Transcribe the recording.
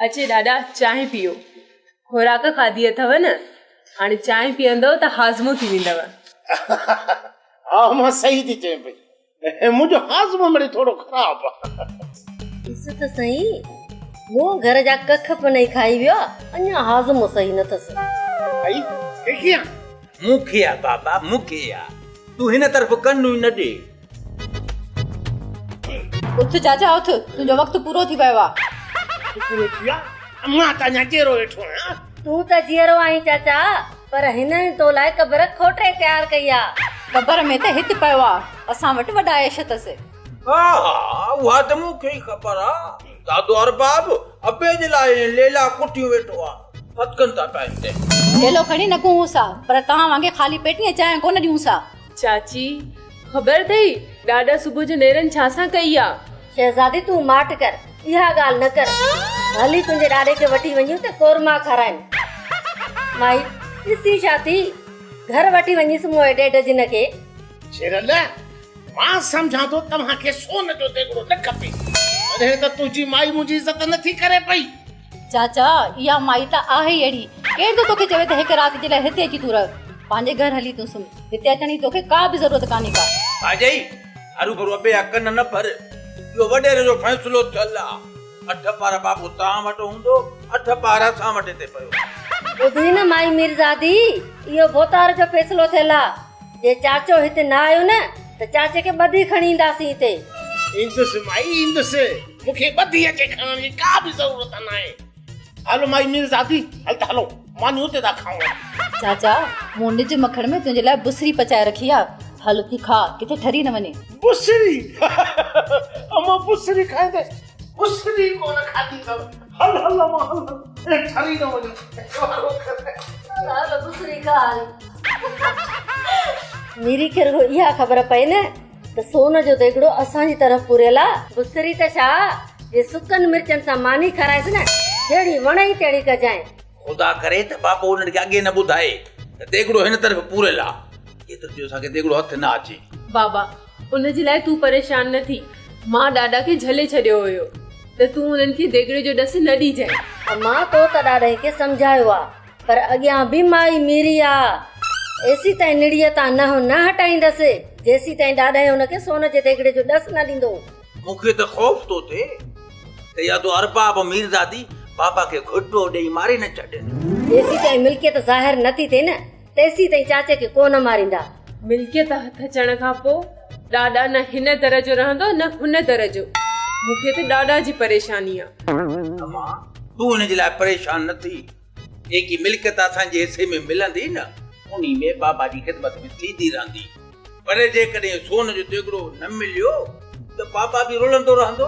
अचे ॾाॾा चांहि पियो। खुराक खाधी अथव न, हाणे चांहि पीअंदव त हाज़मो थी वेंदव। हा मां सही थी चए पई, मुंहिंजो हाज़मो मिड़ई थोरो ख़राब आहे। ॾिस त सही, वो घर जा कख पनई खाई वियो, अञा हाज़मो सही न अथसि। भाई केकिया मूंखे आहे बाबा, मूंखे आहे। तूं हिन तरफ़ कन्नु न ॾे। उथ चाचा उथ, तुंहिंजो वक़्तु पूरो थी वियो आहे। मां त अञा जेरो वेठो आहियां। तूं त जीअरो आहीं चाचा, पर हिन तो लाइ क़बर खोटे तयार कई आहे। क़बर में त हिते पियो आहे, असां वटि वॾा ऐश अथसि। हा उहा त मूंखे ई ख़बर आहे। दादो अरबाब अबे जे लाइ लेला कुटियूं वेठो आहे, फतकनि था पिया हिते। लेलो खणी न कूंसा, पर तव्हां वांगे ख़ाली पेटीअ चांहि कोन ॾियूंसा। चाची ख़बर अथई ॾाॾा सुबुह जो नेरनि छा सां कई आहे? शहज़ादी तूं माट कर, इहा ॻाल्हि न कर। हली तुंहिंजे ॾाॾे खे वठी वञूं त कोरमा खाराइनि। माई ॾिसी छा थी, घर वठी वञीसि मूं ॾेढ जिन खे। शेरल मां सम्झां थो तव्हांखे सोन जो देगड़ो न खपे, अरे त तुंहिंजी माई मुंहिंजी इज़त नथी करे पई। चाचा इहा माई त आहे ई अहिड़ी, केरु त तोखे चवे त हिकु राति जे लाइ हिते अची तूं रह, पंहिंजे घर हली तूं सुम। हिते अचण जी तोखे का बि ज़रूरत कान्हे का। भाॼई हरू भरू अबे कन न भर, इहो वॾेरे जो फ़ैसिलो थियल आहे। 8 पारा बाबू तव्हां वटि हूंदो, 8 पारा असां वटि हिते पियो। ॿुधी न माई मिर्ज़ादी, इहो बोतार जो फ़ैसिलो थियल आहे। जे चाचो हिते न आयो न त चाचे खे ॿधी खणी ईंदासीं हिते। ईंदुसि माई ईंदुसि, मूंखे ॿधी अचे खणण जी का बि ज़रूरत न आहे। हलो माई मिर्ज़ादी, हल त हलो मानी हुते था खाऊं। चाचा मूं निज मखण में तुंहिंजे लाइ बुसरी पचाए रखी आहे, हल थी खा, किथे ठरी न वञे। बुसरी अम्मा बुसरी खाईंदे, बुसरी कोन खाधी अथव। हल हल अम्मा हल, ठरी न वञे। हल बुसरी खा। मेरी खे रुगो इहा ख़बर पए न त सोन जो देगड़ो असांजी तरफ़ पुरियल आहे। बुसरी त छा, जे सुकनि मिर्चनि सां मानी खाराइसि न, जहिड़ी वणे तहिड़ी कजांइ। ख़ुदा करे त बाबू उन्हनि खे अॻे न ॿुधाए त देगड़ो हिन तरफ़ पूरियल आहे, एतिरो जो असांखे देगड़ो हथ न अचे। बाबा उनजे लाइ तूं परेशान न थी, मां ॾाॾा खे झले छॾियो हुयो त तूं उन्हनि खे देगड़े जो ॾस न ॾिजांइ। मां तो त ॾाॾे खे सम्झायो आहे, पर अॻियां बि माई मीरी आहे। एसी ताईं निड़ीअ तां न हटाईंदसि जेसी ताईं ॾाॾा हुनखे सोन जे देगड़े जो ॾस न ॾींदो। मूंखे त ख़ौफ़ थो थिए त या तो अरबाब मीरज़ादी बाबा खे घुटो ॾेई मारे न छॾनि। जेसी ताईं मिल्कियत ज़ाहिर न थी थिए न, तेसी ताईं चाचे खे कोन मारींदा। मिल्कियत हथ अचण खां पोइ ॾाॾा न हिन तरह जो रहंदो न हुन तरह जो। मूंखे त ॾाॾा जी परेशानी आहे। अम्मा तूं हिन जे लाइ परेशान न थी, जेकी मिल्कियत असांजे हिसे में मिलंदी न, उन्ही में बाबा जी ख़िदमत में थींदी रहंदी। पर जेकॾहिं सोन जो देगड़ो न मिलियो त बाबा बि रुलंदो रहंदो।